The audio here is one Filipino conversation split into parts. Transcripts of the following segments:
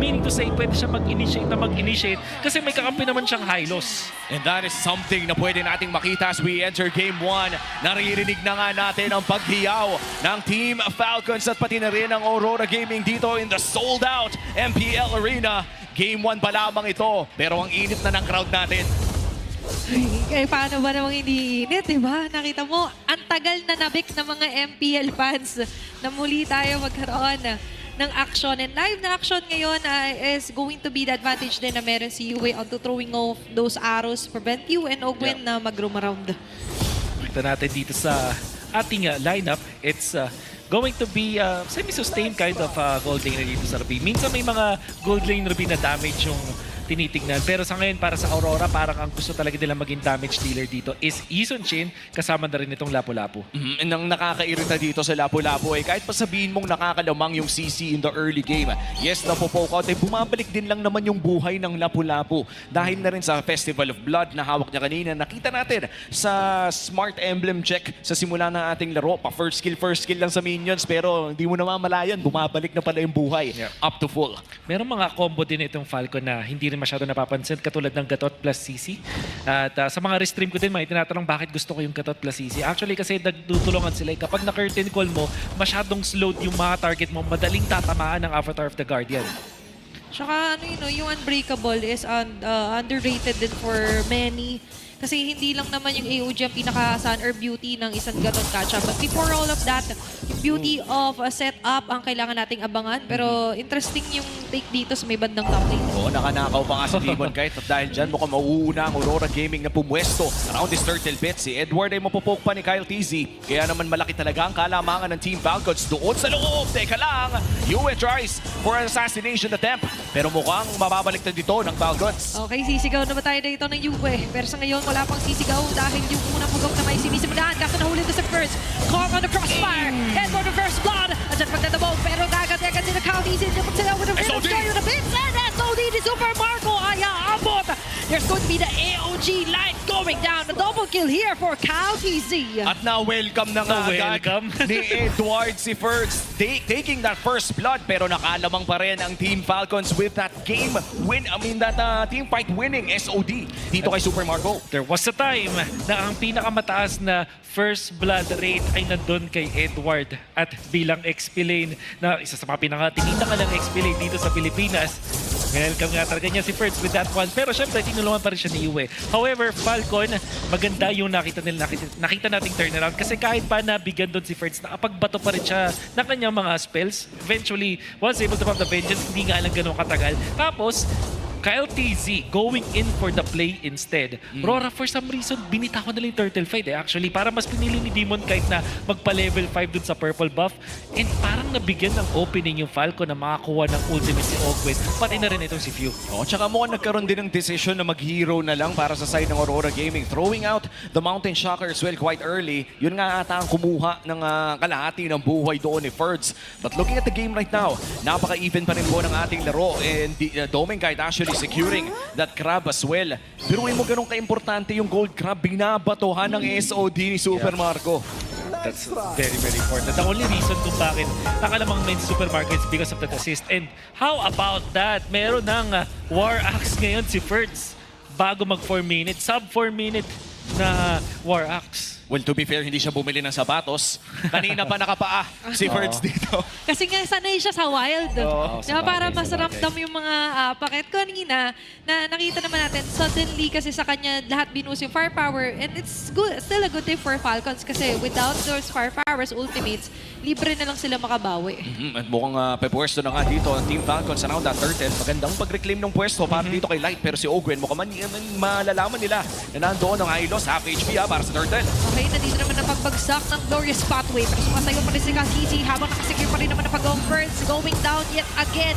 Meaning to say, pwede siya mag-initiate kasi may kakampi naman siyang high loss. And that is something na pwede nating makita as we enter Game 1. Naririnig na nga natin ang paghiyaw ng Team Falcons at pati na rin ang Aurora Gaming dito in the sold-out MPL Arena. Game 1 pa lamang ito, pero ang init na ng crowd natin. Eh, paano ba namang hindi init, diba? Nakita mo, ang tagal na nabik ng mga MPL fans na muli tayo magkaroon ng action. And live na action ngayon is going to be the advantage din na meron si Yue onto throwing off those arrows, prevent you and Ogwen na mag-roam around. Kita natin dito sa ating lineup, it's going to be semi-sustained kind of gold laner dito sa Ruby. Minsan may mga gold lane Ruby na damage yung tinitignan. Pero sa ngayon, para sa Aurora, parang ang gusto talaga nila maging damage dealer dito is Eason Chin, kasama na rin itong Lapu-Lapu. And ang nakakairita dito sa Lapu-Lapu ay kahit pa sabihin mong nakakalamang yung CC in the early game, yes, napopoke out, ay bumabalik din lang naman yung buhay ng Lapu-Lapu. Dahil na rin sa Festival of Blood na hawak niya kanina, nakita natin sa Smart Emblem check sa simula ng ating laro, pa first kill lang sa minions, pero hindi mo namamalayan, bumabalik na pala yung buhay up to full. Merong mga combo din itong Falcon na hindi rin masyado napapansin, katulad ng Gatot plus CC. At sa mga restream ko din, may tinatanong bakit gusto ko yung Gatot plus CC. Actually, kasi nagtutulungan sila. Kapag na-curtain call mo, masyadong slowed yung mga target mo, madaling tatamaan ng Avatar of the Guardian. Tsaka yung Unbreakable is underrated din for many. Kasi hindi lang naman yung AOG ang pinaka-sun or beauty ng isang ganon catch-up. But before all of that, yung beauty of a setup ang kailangan nating abangan. Pero interesting yung take dito sa may bandang top lane. Oo, nakanakaw pa nga si Demon Kite at dahil dyan mukhang mauuna ang Aurora Gaming na pumwesto around this turtle pit. Si Edward ay mapopoke pa ni Kyle TZ. Kaya naman malaki talaga ang kalamangan ng Team Falcons doon sa loob. Teka lang, Yue tries for an assassination attempt. Pero mukhang mababalik na dito ng Falcons. Okay, sisigaw na ba tayo dito ng Yue? Pero sa ngayon, wala pang sisigaw dahil yung unang pugok na may sinisimulan. Kaso nahuli na sa first. Caught on the crossfire. And for the first blood. At dyan pagdadabog. Pero dagat-dagat sila Counties. Dapat sila with the Venom Joy with the Blitz. And SOD ni Super Marco ay aabot. There's going to be the AOG light going down. A double kill here for Counties. At na-welcome na nga agad ni Edward si Fergs. Taking that first blood. Pero nakalamang pa rin ang Team Falcons with that game win. I mean that team fight winning SOD dito kay Super Marco. There was a time na ang pinakamataas na first blood rate ay nandun kay Edward at bilang XP lane na isa sa mga pinakatinita ka ng XP lane dito sa Pilipinas. Welcome nga talaga niya si Ferds with that one. Pero syempre, tinulungan pa rin siya ni Yue. However, Falcon, maganda yung nakita nating turnaround kasi kahit pa nabigyan doon si Ferds, nakapagbato pa rin siya ng kanyang mga spells. Eventually, once able to have the vengeance, hindi nga lang ganun katagal. Tapos, Kyle TZ going in for the play instead. Aurora, for some reason, binitawan na lang yung turtle fight Actually, para mas pinili ni Demon Kite na magpa-level 5 dun sa purple buff. And parang nabigyan ng opening yung Falcon na makakuha ng ultimate si Ogwen. Pati na rin itong si Few. Tsaka mukhang nagkaroon din ng decision na mag-hero na lang para sa side ng Aurora Gaming. Throwing out the Mountain Shocker as well quite early. Yun nga ata ang kumuha ng kalahati ng buhay doon ni Ferds. But looking at the game right now, napaka-even pa rin po ng ating laro. And Demon Kite actually securing that crab as well. Biruin mo ganun ka-importante yung gold crab, binabatohan ng SOD ni Super Marco. That's very, very important. The only reason kung bakit nakalamang main Super Marco is because of that assist. And how about that? Meron ng War Axe ngayon si Ferds bago mag 4 minutes, sub 4 minute na War Axe. Well, to be fair, hindi siya bumili ng sapatos. Kanina pa nakapaa si Ferds dito. Kasi nga sanay siya sa wild. Para mas sabagay. ramdam yung mga packet ko kanina na nakita naman natin suddenly kasi sa kanya lahat binus yung firepower and it's good, still a good day for Falcons kasi without those firepowers ultimates, libre na lang sila makabawi. At mukhang pepwesto na nga dito ang Team Falcons around that turtle. Magandang pag-reclaim ng pwesto para dito kay Light pero si Ogwen mukhang malalaman nila na nandoon ang Hylos, half HP para sa turtle. Okay, nandito naman ang pagbagsak ng Glorious Pathway. Pero sumasayo pa rin si Kalkisi habang nakasecure pa rin naman ang pag-Birds going down yet again.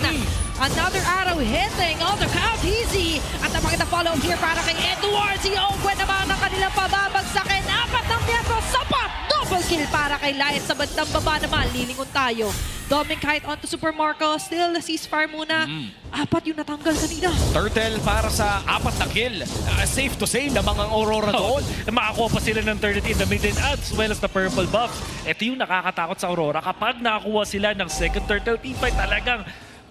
Another arrow hitting on the Kalkisi. At napakita follow here para kay Edward. Si Ogwen naman ang kanilang pababagsakin. 4 ng metro, sapat! Double kill para kay Light. Sa bandang baba naman, lilingon tayo. Doming Kite onto Super Marco. Still, ceasefire muna. 4 yung natanggal kanina. Turtle para sa 4 na kill. Safe to say na mga Aurora doon. Makakuha pa sila ng 30 in the mid and as well as the purple buff. Ito yung nakakatakot sa Aurora. Kapag nakakuha sila ng second turtle teamfight, talagang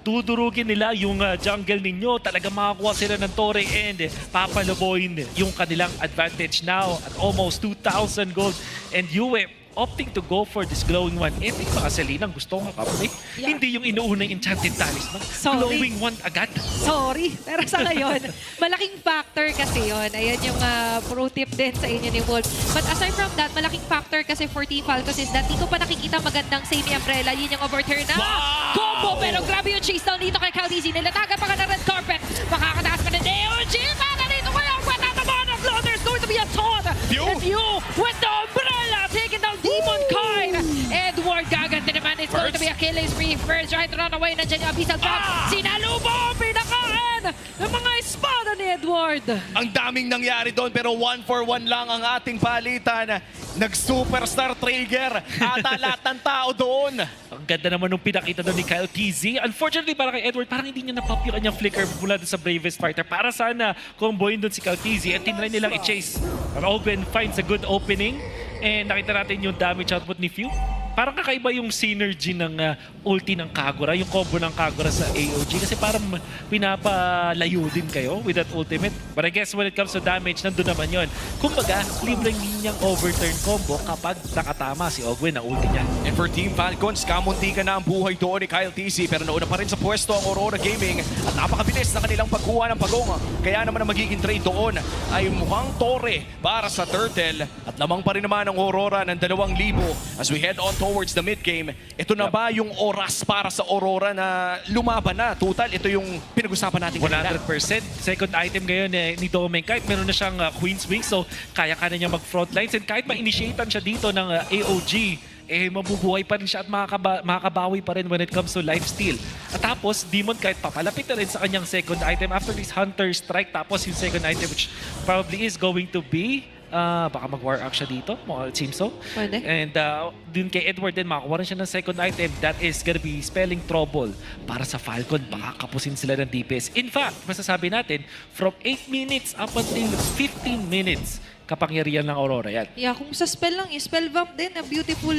tudurugin nila yung jungle ninyo. Talaga makakuha sila ng Torre and papaluboyin yung kanilang advantage now at almost 2,000 gold. And Yue opting to go for this glowing one. Eh, may mga Selinang gusto nga kapatid. Yeah. Hindi yung inuunang enchanted talisman. Sorry. Glowing one agad. Sorry, pero sa ngayon, malaking factor kasi yon. Ayan yung pro tip din sa inyo ni Wolf. But aside from that, malaking factor kasi for Team Falcons is that di ko pa nakikita magandang semi-umbrella. Yun yung overturn na combo. Pero grabe yung chase down dito kay Caldizi. Nilataga pa ka ng red carpet. Makakataas pa ng AOG. Para dito kaya ang matatamaan ng flow. There's going to be a taunt. And you with the umbrella taking down Demon Kind. Edward gaganti naman. It's going to be a killing spree. First right run away. Nandiyan yung Abyssal Trap. Sinalubong. Pinakain ng mga espada ni Edward. Ang daming nangyari doon pero 1-for-1 lang ang ating palitan. Nag-superstar trigger at lahat ng tao doon. Ang ganda naman nung pinakita doon ni Kyle TZ. Unfortunately, para kay Edward, parang hindi niya napop yung kanyang flicker mula doon sa Bravest Fighter. Para sana comboin doon si Kyle TZ at tinry nilang i-chase. Pero Ogwen finds a good opening. And nakita natin yung damage output ni Few. Parang kakaiba yung synergy ng ulti ng Kagura, yung combo ng Kagura sa AOG. Kasi parang pinapalayo din kayo with that ultimate. But I guess when it comes to damage, nandun naman yun. Kumbaga, libreng linyang overturn combo kapag nakatama si Ogwen na ulti niya. And for Team Falcons, kamuntika na ang buhay doon ni Kyle TC pero nauna pa rin sa pwesto ang Aurora Gaming at napakabilis na kanilang pagkuha ng pagong. Kaya naman ang magiging trade doon ay mukhang Torre para sa Turtle at lamang pa rin naman ang Aurora ng 2,000 as we head on towards the mid-game. Ito na ba yung oras para sa Aurora na lumaban na? Total, ito yung pinag-usapan natin kanina. 100%. Second item ngayon ni Domen. Kahit meron na siyang Queen's Wings, so kaya niya mag-frontlines. And kahit ma-initiatean siya dito ng AOG, eh mabubuhay pa rin siya at makakabawi pa rin when it comes to lifesteal. At tapos, Demon kahit papalapit na rin sa kanyang second item after this Hunter Strike. Tapos yung second item which probably is going to be baka mag-war act siya dito. It seems so. Pwede. And dun kay Edward din, makakuha rin siya ng second item. That is gonna be spelling trouble para sa Falcon. Baka kapusin sila ng DPS. In fact, masasabi natin, from 8 minutes up until 15 minutes, kapangyarihan ng Aurora yan. Yeah, kung sa spell lang, spell vamp din, a beautiful,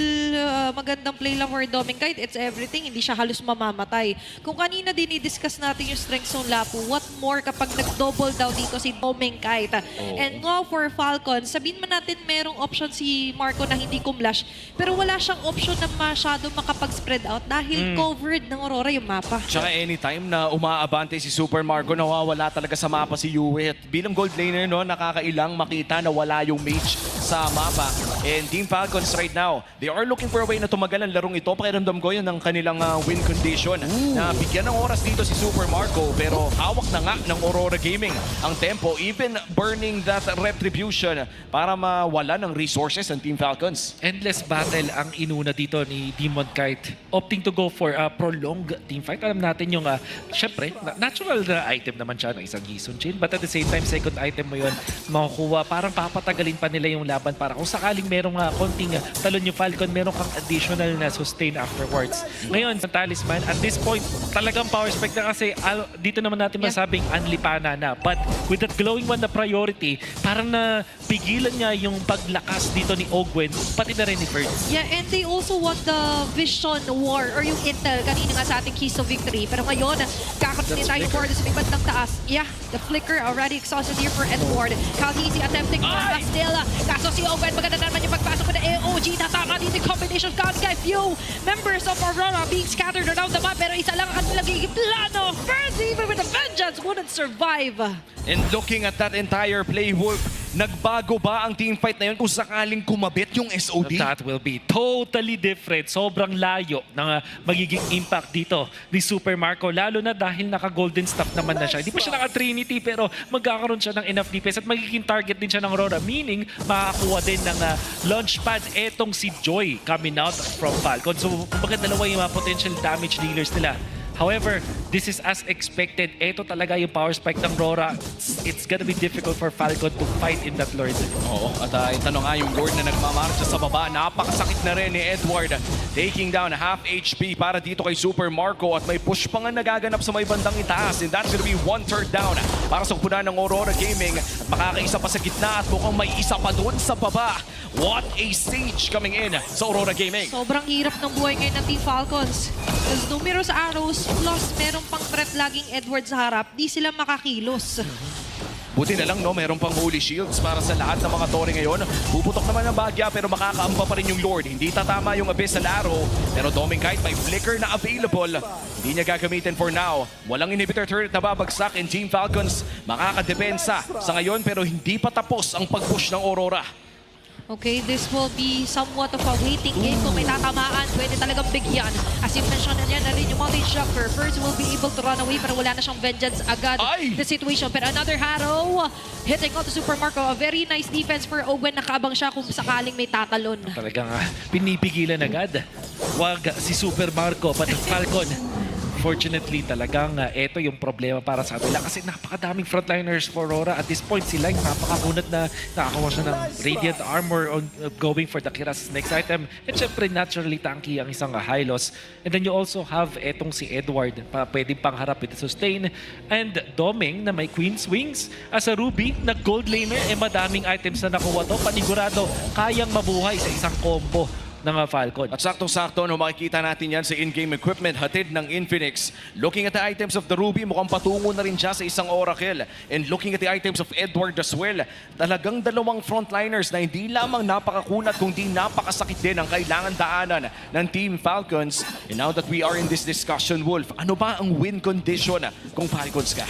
magandang play lang for Doming Kite. It's everything, hindi siya halos mamamatay. Kung kanina din i-discuss natin yung strength zone Lapu, what more kapag nag-double down dito si Doming Kite. And now for Falcon, sabihin man natin merong option si Marco na hindi kumlash, pero wala siyang option na masyado makapag-spread out dahil covered ng Aurora yung mapa. Tsaka anytime na umaabante si Super Marco, nawawala talaga sa mapa si Yue. At bilang gold laner, no, nakakailang makita na wala yung mage sa mapa. And Team Falcons right now, they are looking for a way na tumagal ang larong ito. Pakiramdam ko yun ng kanilang win condition. Na bigyan ng oras dito si Super Marco, pero hawak na nga ng Aurora Gaming ang tempo, even burning that retribution para mawala ng resources ng Team Falcons. Endless battle ang inuna dito ni Demon Kite. Opting to go for a prolonged team fight. Alam natin yung, syempre, natural na item naman siya ng isang Gison Chain. But at the same time, second item mo yun, makukuha. Parang papatagalin pa nila yung laban para kung sakaling merong konting talon yung Falcon, meron kang additional na sustain afterwards. Ngayon, sa talisman, at this point, talagang power spec na kasi dito naman natin masabing anlipana na. But with that glowing one na priority, parang na pigilan niya yung paglakas dito ni Ogwen, pati na rin ni Ferds. Yeah, and they also want the vision war or yung intel kanina nga sa ating keys to victory. Pero ngayon, kakaroon tayo for this may bandang taas. Yeah, the flicker already exhausted here for Edward. Caldizi attempting to still. Kaso si Ogwen, maganda naman yung pagpasok ko na AOG. Tatama dito yung combination count kay few members of Aurora being scattered around the map. Pero isa lang ang kanilang plano. First, even with the vengeance, wouldn't survive. And looking at that entire play, Wolf, nagbago ba ang team fight na yun kung sakaling kumabit yung SOD? That will be totally different. Sobrang layo ng magiging impact dito ni Super Marco. Lalo na dahil naka-golden staff naman na siya. Hindi pa siya naka-Trinity pero magkakaroon siya ng enough DPS at magiging target din siya ng Aurora. Meaning, makakuha din ng launch pad etong si Joy coming out from Falcon. So, kumbaga dalawa yung mga potential damage dealers nila. However, this is as expected. Ito talaga yung power spike ng Aurora. it's gonna be difficult for Falcon to fight in that Lord. Oo, at ito na nga yung Lord na nagmamarcha sa baba. Napakasakit na rin ni Edward. Taking down half HP para dito kay Super Marco at may push pa nga nagaganap sa may bandang itaas. And that's gonna be 1/3 down para sa kupunan ng Aurora Gaming. At makakaisa pa sa gitna at mukhang may isa pa doon sa baba. What a stage coming in sa Aurora Gaming. Sobrang hirap ng buhay ngayon ng Team Falcons. There's numerous arrows, plus meron pang threat laging Edward sa harap. Di sila makakilos. Buti na lang, no? Meron pang holy shields para sa lahat ng mga tore ngayon. Puputok naman ng bagya pero makakaamba pa rin yung Lord. Hindi tatama yung Abyssal Arrow. Pero Doming kahit may flicker na available, hindi niya gagamitin for now. Walang inhibitor turret na babagsak and Team Falcons makakadepensa sa ngayon pero hindi pa tapos ang pag-push ng Aurora. Okay, this will be somewhat of a waiting game. Kung may tatamaan, pwede talagang bigyan. As you mentioned na rin yung Mountain Shocker. First will be able to run away pero wala na siyang vengeance agad. Ay! The situation. Pero another Harrow hitting out to Super Marco. A very nice defense for Owen. Nakaabang siya kung sakaling may tatalon. Talagang pinipigilan agad. Wag si Super Marco, but Falcon. Fortunately, talagang ito yung problema para sa kanila kasi napakadaming frontliners for Aurora. At this point, sila yung napakakunat na nakakawa siya ng Radiant Armor on going for the Kira's next item. And syempre, naturally, tanky ang isang Hylos. And then you also have etong si Edward, pwedeng pangharap with sustain. And Doming na may Queen's Wings. As a Ruby na gold laner, madaming items na nakuha to. Panigurado, kayang mabuhay sa isang combo ng Falcon. At saktong-sakto, no, makikita natin yan sa in-game equipment hatid ng Infinix. Looking at the items of the Ruby, mukhang patungo na rin siya sa isang Oracle. And looking at the items of Edward as well, talagang dalawang frontliners na hindi lamang napakakunat kundi napakasakit din ang kailangan daanan ng Team Falcons. And now that we are in this discussion, Wolf, ano ba ang win condition kung Falcons ka?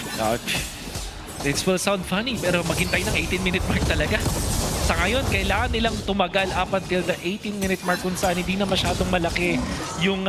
This will sound funny pero maghintay ng 18-minute mark talaga. Sa ngayon, kailangan nilang tumagal up until the 18-minute mark kung saan hindi na masyadong malaki yung,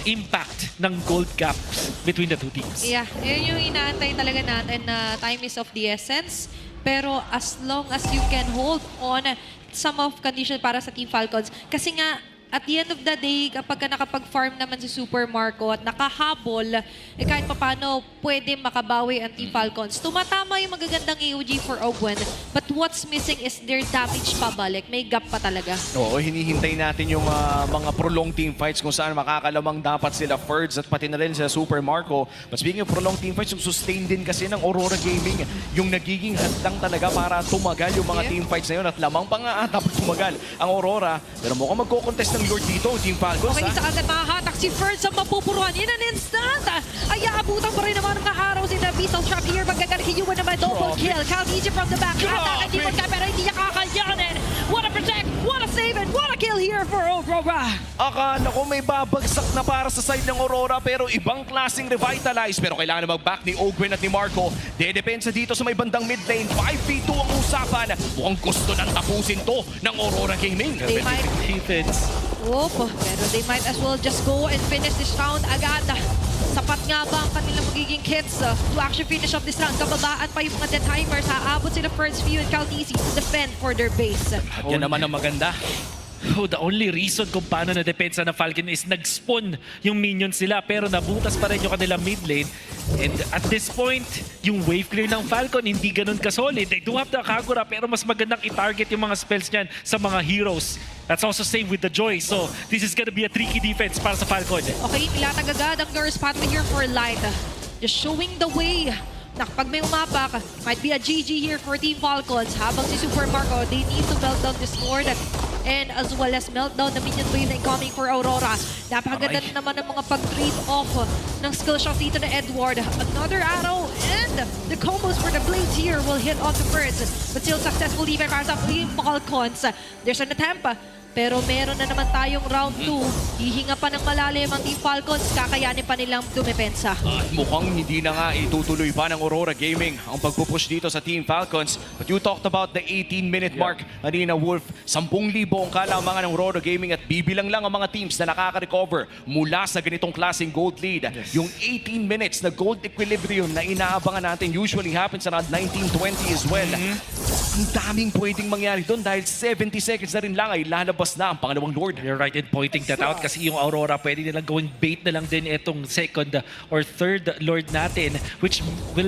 impact ng gold gaps between the two teams. Yeah, yun yung inaantay talaga natin na time is of the essence. Pero as long as you can hold on some of condition para sa Team Falcons. Kasi nga, at the end of the day, kapag nakapag-farm naman si Super Marco at nakahabol, kahit papano pwede makabawi ang Team Falcons. Tumatama yung magagandang AOG for Owen, but what's missing is their damage pabalik. May gap pa talaga. Oo, hinihintay natin yung mga prolonged team fights kung saan makakalamang dapat sila Ferds at pati na rin sila Super Marco. But speaking of prolonged team fights, yung sustain din kasi ng Aurora Gaming, yung nagiging handang talaga para tumagal yung mga team fights na yun at lamang pa nga dapat tumagal ang Aurora. Pero mukhang magko-contest ng Lord dito, Team Falcons. Okay, isa agad makahatak si Ferds sa mapupuruan in an instant. Ay, aabutan pa rin naman ng araw si Abyssal Trap here. Magkakarikiwan naman double kill. Count easy from the back. Attack at Demon Guy pero hindi niya kakayanin. What a protect, what a save, and what a kill here for Aurora. Akala ko may babagsak na para sa side ng Aurora pero ibang klaseng revitalize. Pero kailangan na mag-back ni Ogwen at ni Marco. Dedepensa dito sa may bandang mid lane. 5v2 ang usapan. Mukhang gusto nang tapusin to ng Aurora Gaming. They might... Defense. Opo, pero they might as well just go and finish this round agad. Sapat nga ba ang kanilang magiging hits to actually finish off this round? Kababaan pa yung mga dead timers. Haabot sila first few and Caltisi to defend for their base. Yan naman ang maganda. Oh, the only reason kung paano na depensa ng Falcon is nag-spawn yung minions sila pero nabutas pa rin yung kanilang mid lane. And at this point, yung wave clear ng Falcon hindi ganun ka-solid. They do have the Kagura pero mas magandang i-target yung mga spells niyan sa mga heroes. That's also same with the Joy. So this is gonna be a tricky defense para sa Falcon. Okay, ilatag agad ang Nurse pathway here for Light. Just showing the way. Pag may umapak, might be a GG here for Team Falcons. Habang si Super Marco, they need to melt down this Lord. And as well as melt down the minion wave na incoming for Aurora. Napakaganda naman ng mga pag-trade off ng skill shot dito na Edward. Another arrow and the combos for the blades here will hit onto Birds. But still successful even para sa Team Falcons. There's an attempt. Pero meron na naman tayong round 2. Hihinga pa ng malalim ang Team Falcons. Kakayanin pa nilang dumepensa. At mukhang hindi na nga itutuloy pa ng Aurora Gaming ang pagpupush dito sa Team Falcons. But you talked about the 18-minute mark. Kanina, Wolf, 10,000 ang kalamangan ng Aurora Gaming at bibilang lang ang mga teams na nakaka-recover mula sa ganitong klaseng gold lead. Yes. Yung 18 minutes na gold equilibrium na inaabangan natin usually happens around 19:20 as well. Ang daming pwedeng mangyari doon dahil 70 seconds na rin lang ay lalabas lumalabas na ang pangalawang Lord. You're right in pointing that out kasi yung Aurora pwede nilang gawing bait na lang din itong second or third Lord natin, which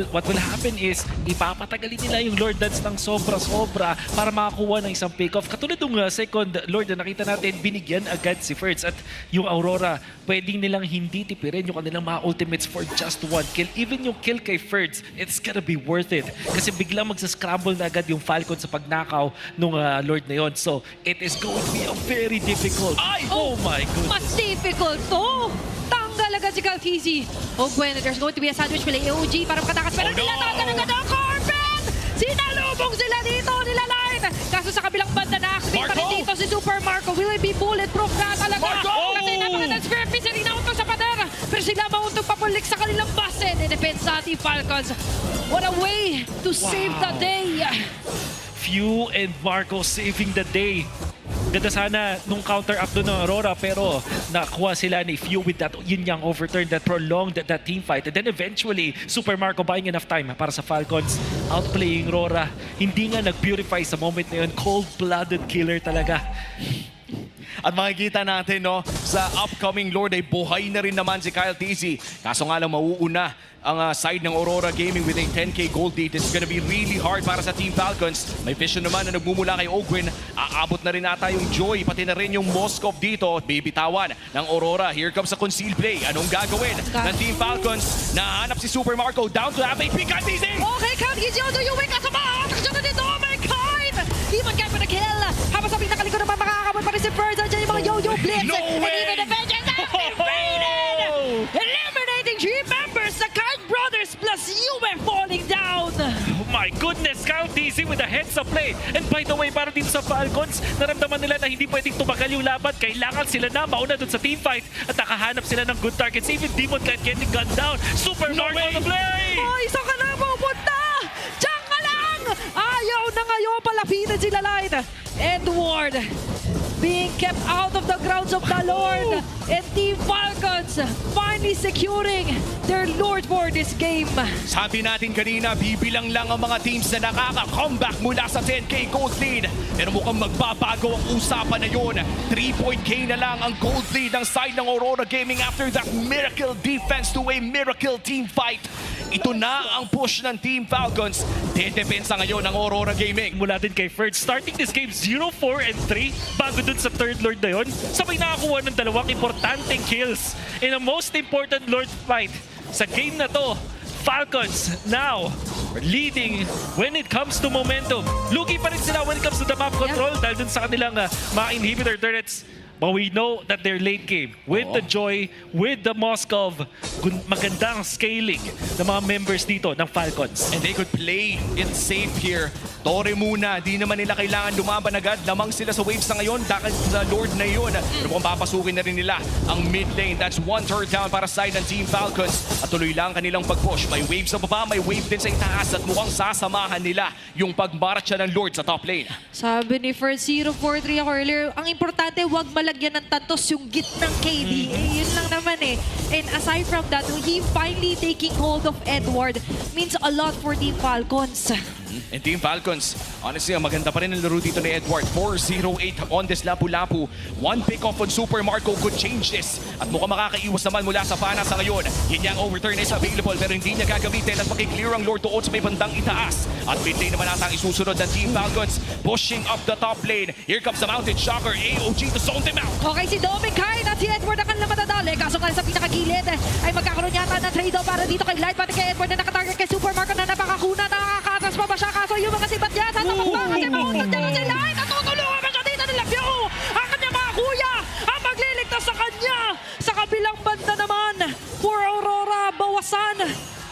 what will happen is ipapatagalin nila yung Lord Dance ng sobra-sobra para makakuha ng isang pick-off. Katulad ng second Lord na nakita natin, binigyan agad si Ferds at yung Aurora pwedeng nilang hindi tipirin yung kanilang mga ultimates for just one kill. Even yung kill kay Ferds, it's gonna be worth it kasi biglang magsascramble na agad yung Falcon sa pagnakaw nung Lord na yon. So it is going to be a very difficult. Ay! Oh my goodness! Mas difficult to! Tanggal agad si Caltizi. Oh, Gwen, there's going to be a sandwich play. AOG para makatakas. Pero nilatagan agad ang Corbin! Sinalubong sila dito, nila Line. Kaso sa kabilang banda na-activate pa rin dito si Super Marco. Will it be bulletproof na talaga? Kasi napakagandang square piece. Rinauntog sa pader. Pero sila mauntog papulik sa kanilang base. Dedepensa ating Falcons. What a way to save the day. Few and Marco saving the day. Ganda sana nung counter-up doon ng Aurora pero nakuha sila ni Few with that yun yang overturn that prolonged that team fight. And then eventually, Super Marco buying enough time para sa Falcons. Outplaying Aurora. Hindi nga nag-purify sa moment na yun. Cold-blooded killer talaga. At makikita natin, no, sa upcoming Lord ay buhay na rin naman si Kyle TZ. Kaso nga lang mauuna ang side ng Aurora Gaming with a 10k gold lead. It's gonna be really hard para sa Team Falcons. May vision naman na nagmumula kay Ogwin. Aabot na rin ata yung Joy, pati na rin yung Moskov dito. Bibitawan ng Aurora. Here comes a concealed play. Anong gagawin ng Team Falcons? Nahanap si Super Marco down to have a pick at TZ. Okay, Caltizi on the way. Kaso maatak siya na dito. Oh my God! Even Kevin na kill. Habang sa pinakalikod naman makakakamot pa rin si Ferds. Andiyan yung mga yo-yo blitz. No And way! even the vengeance has been raided! Eliminating 3 members. The Kite Brothers plus UM falling down. Oh my goodness, Kyle TZ with a heads-up play. And by the way, para dito sa Falcons, naramdaman nila na hindi pwedeng tumagal yung laban. Kailangan sila na mauna dun sa team fight at nakahanap sila ng good targets. Even Demon Knight getting gunned down. Super Marco on the play! Oh, isa ka na pupunta! Diyan ka lang! Ayaw na ngayon palapitan sila Light. Edward being kept out of the grounds of the Lord. And Team Falcons finally securing their Lord for this game. Sabi natin kanina, bibilang lang ang mga teams na nakaka-comeback mula sa 10k gold lead. Pero mukhang magbabago ang usapan na yun. 3-point-K na lang ang gold lead ng side ng Aurora Gaming after that miracle defense to a miracle team fight. Ito na ang push ng Team Falcons. Dedepensa ngayon ng Aurora Gaming. Mula din kay Ferds, starting this game 0-4-3 bago dun sa third Lord na yun. Sabay nakakuha ng dalawang importanteng kills in the most important Lord fight sa game na to. Falcons now leading when it comes to momentum. Lugi pa rin sila when it comes to the map control dahil dun sa kanilang mga inhibitor turrets. But we know that they're late game. With the Joy, with the Moskov, magandang scaling ng mga members dito ng Falcons. And they could play it safe here. Tore muna, di naman nila kailangan lumaban agad. Lamang sila sa waves na ngayon dahil sa Lord na yun. Pero kung papasukin na rin nila ang mid lane, that's 1/3 down para side ng Team Falcons. At tuloy lang kanilang pag-push. May waves sa baba, may wave din sa itaas at mukhang sasamahan nila yung pagmarcha ng Lord sa top lane. Sabi ni First 0-4-3 ako earlier, ang importante huwag malagyan ng tantos yung gitnang KDA. Yun lang naman eh. And aside from that, he finally taking hold of Edward means a lot for Team Falcons. And Team Falcons, honestly, ang maganda pa rin ang laro dito ni Edward. 4-0-8 on this Lapu-Lapu. One pick-off on Super Marco could change this. At mukhang makakaiwas naman mula sa Pana sa ngayon. Yun yung overturn is available pero hindi niya gagamitin at makiklear ang Lord doon sa may bandang itaas. At mid lane naman ata ang isusunod ng Team Falcons. Pushing up the top lane. Here comes the Mountain Shocker. AOG to zone them out. Okay, si Dominic at si Edward ang kanilang matadali. Kaso nga sa pinakagilid ay magkakaroon yata ng trade-off para dito kay Light. Pati kay Edward na nakatarget kay Super Marco na napakakuna. Nakakatas pa ba siya? Kaso yung mga sibat niya. Tatakot kasi maunod niya na si Light. At tutulungan pa siya dito nila Pyo. Ang kanyang mga kuya ang magliligtas sa kanya. Sa kabilang banda naman for Aurora, bawasan.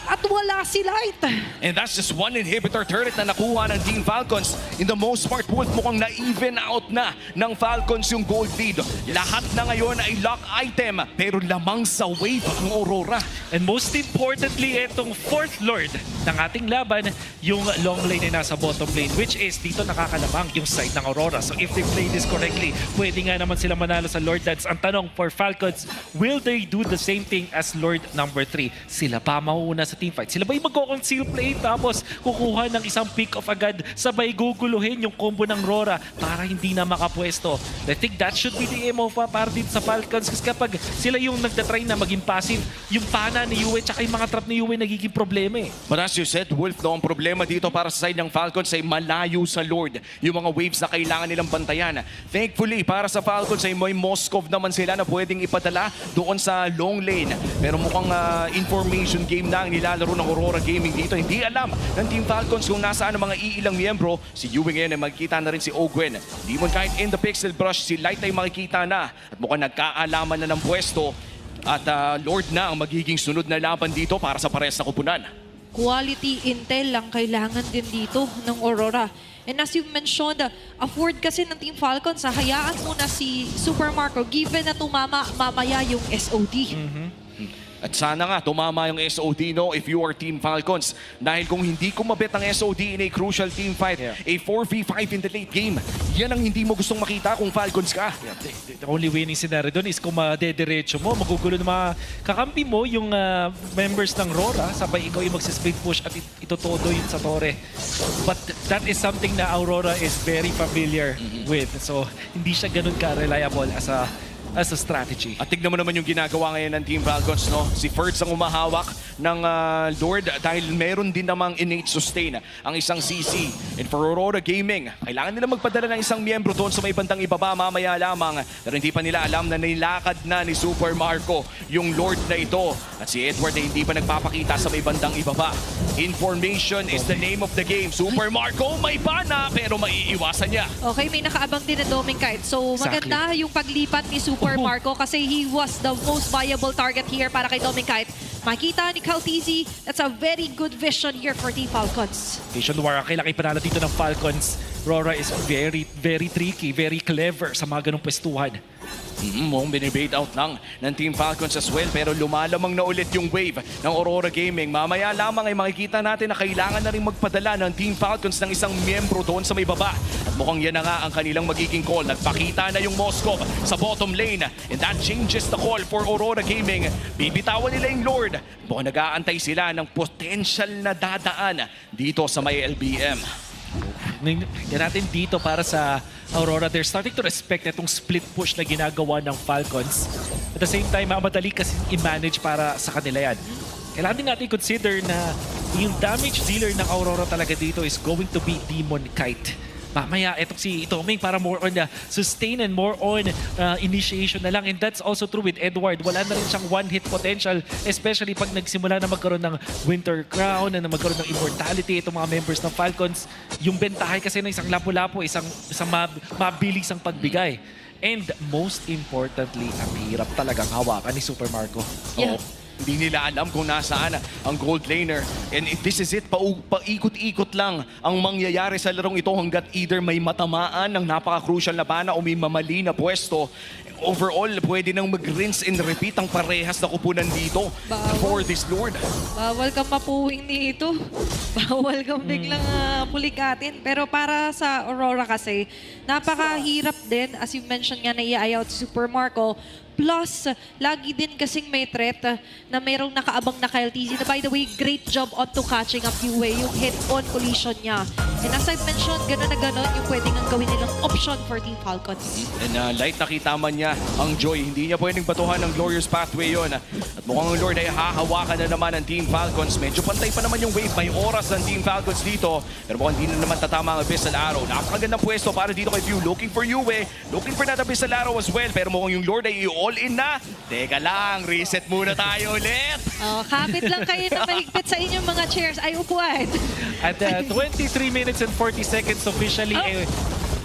At wala si Light. And that's just one inhibitor turret na nakuha ng Team Falcons. In the most part, mukhang na-even out na ng Falcons yung gold lead. Lahat na ngayon ay lock item, pero lamang sa wave ang Aurora. And most importantly, itong fourth Lord ng ating laban, yung long lane ay nasa bottom lane, which is dito nakakalamang yung side ng Aurora. So if they play this correctly, pwede nga naman sila manalo sa Lord Dance. Ang tanong for Falcons, will they do the same thing as Lord number 3? Sila pa mauuna sa sa teamfight. Sila ba yung magko-conceal play tapos kukuha ng isang pick-off agad sabay guguluhin yung combo ng Aurora para hindi na makapwesto. I think that should be the MO para dito sa Falcons kasi kapag sila yung nagtatry na maging passive, yung pana ni Yue tsaka yung mga trap ni Yue nagiging problema eh. But as you said, Wolf, no, ang problema dito para sa side ng Falcons ay malayo sa Lord. Yung mga waves na kailangan nilang bantayan. Thankfully, para sa Falcons ay may Moskov naman sila na pwedeng ipadala doon sa long lane. Pero mukhang information game na ang nilalaro ng Aurora Gaming dito. Hindi alam ng Team Falcons kung nasaan ang mga iilang miyembro. Si Yue ngayon ay magkita na rin si Ogwen. Di mo kahit in the pixel brush, si Light ay makikita na. At mukhang nagkaalaman na ng pwesto. At Lord na ang magiging sunod na laban dito para sa parehas na kupunan. Quality intel lang kailangan din dito ng Aurora. And as you mentioned, afford kasi ng Team Falcons, hayaan muna si Super Marco given na tumama mamaya yung SOD. At sana nga tumama yung SOD, no, if you are Team Falcons. Dahil kung hindi kumabit ang SOD in a crucial team fight, a 4v5 in the late game, yan ang hindi mo gustong makita kung Falcons ka. The only winning scenario doon is kung madediretso mo, magugulo ng mga kakampi mo, yung members ng Aurora, sabay ikaw yung magsisplit push at itotodo yun sa torre. But that is something na Aurora is very familiar with. So, hindi siya ganun ka-reliable as a strategy. At tignan mo naman yung ginagawa ngayon ng Team Falcons, no? Si Ferds ang umahawak ng Lord dahil meron din namang innate sustain ang isang CC. And for Aurora Gaming, kailangan nila magpadala ng isang miyembro doon sa may bandang ibaba mamaya lamang. Pero hindi pa nila alam na nilakad na ni Super Marco yung Lord na ito. At si Edward ay hindi pa nagpapakita sa may bandang ibaba. Information is the name of the game. Super Marco may bana pero maiiwasan niya. Okay, may nakaabang din na Domingkite. So maganda yung paglipat ni Super Marco kasi he was the most viable target here para kay Domingkite. Makita ni Caltizi, that's a very good vision here for Team Falcons. Vision War, ang kailangan ipanalo dito ng Falcons. Aurora is very, very tricky, very clever sa mga ganong pwestuhan. Mukhang binibait out ng Team Falcons as well, pero lumalamang na ulit yung wave ng Aurora Gaming. Mamaya lamang ay makikita natin na kailangan na rin magpadala ng Team Falcons ng isang miyembro doon sa may baba. At mukhang yan na nga ang kanilang magiging call. Nagpakita na yung Moskov sa bottom lane and that changes the call for Aurora Gaming. Bibitawan nila yung Lord. Mukhang nag-aantay sila ng potential na dadaan dito sa may LBM. Yan natin dito para sa Aurora. They're starting to respect itong split push na ginagawa ng Falcons. At the same time, madali kasi i-manage para sa kanila yan. Kailangan din natin consider na yung damage dealer ng Aurora talaga dito is going to be Demon Kite. Mamaya, etong si Toming para more on the sustain and more on initiation na lang. And that's also true with Edward. Wala na rin siyang one-hit potential, especially pag nagsimula na magkaroon ng Winter Crown, na magkaroon ng Immortality itong mga members ng Falcons. Yung bentahe kasi ng isang lapu-lapu, isang mabilis ang pagbigay. And most importantly, ang hirap talagang hawakan ni Super Marco. Yeah. Hindi nila alam kung nasaan ang gold laner. And if this is it, paikot-ikot lang ang mangyayari sa larong ito hanggat either may matamaan ng napaka-crucial na bana o may mamali na pwesto. Overall, pwede nang mag-rinse and repeat ang parehas na kupunan dito for this Lord. Bawal kang mapuwing nito. Bawal kang biglang pulikatin. Pero para sa Aurora kasi, napakahirap din. As you mentioned nga na i-out si Super Marco. Plus, lagi din kasing may threat na mayroong nakaabang na KLTZ na by the way, great job onto catching up Yue, yung head-on collision niya. And as I've mentioned, gano'n na gano'n yung pwedeng ang gawin nilang option for Team Falcons. And Light, nakita man niya ang Joy. Hindi niya pwedeng batuhan ng Glorious Pathway yon. At mukhang ang Lord ay hahawakan na naman ng Team Falcons. Medyo pantay pa naman yung wave. May oras ng Team Falcons dito. Pero mukhang hindi na naman tatama ang Abyssal Arrow. Napakagandang pwesto para dito kay View. Looking for Yue. Looking for that Abyssal Arrow as well. Pero mukhang yung Lord ay all in na. Teka lang, reset muna tayo ulit. Kapit lang kayo na mahigpit sa inyong mga chairs. Ay, upuan. At 23 minutes and 40 seconds officially,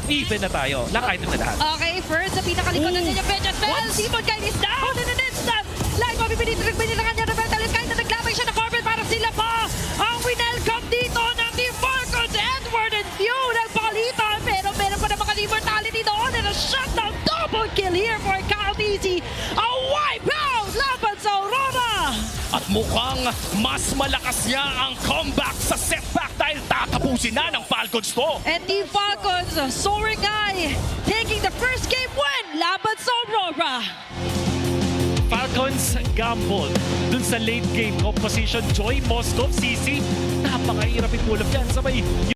even na tayo. Lakay na lahat. Okay, first sa pinakalikod na niya, Benjas Bell. Simon Kyle is down in an instant. Live mapipinitrigmin nila kanya na Metal. Kahit na naglamay siya na Corbin para sila pa. Ang winelcome dito ng Team Falcons. Edward and View nagpakalitan. Pero meron pa na mga immortality doon. And a shutdown double kill here for Caltizi. A wipeout laban sa Aurora. At mukhang mas malakas niya ang comeback sa setback dahil tatapusin na ng Falcons to. And Team Falcons, soaring high, taking the first game win laban sa Aurora. Falcons Falcons gamble dun sa late game composition. Joy, Moskov, CC, napakahirap ipulap yan. Sabay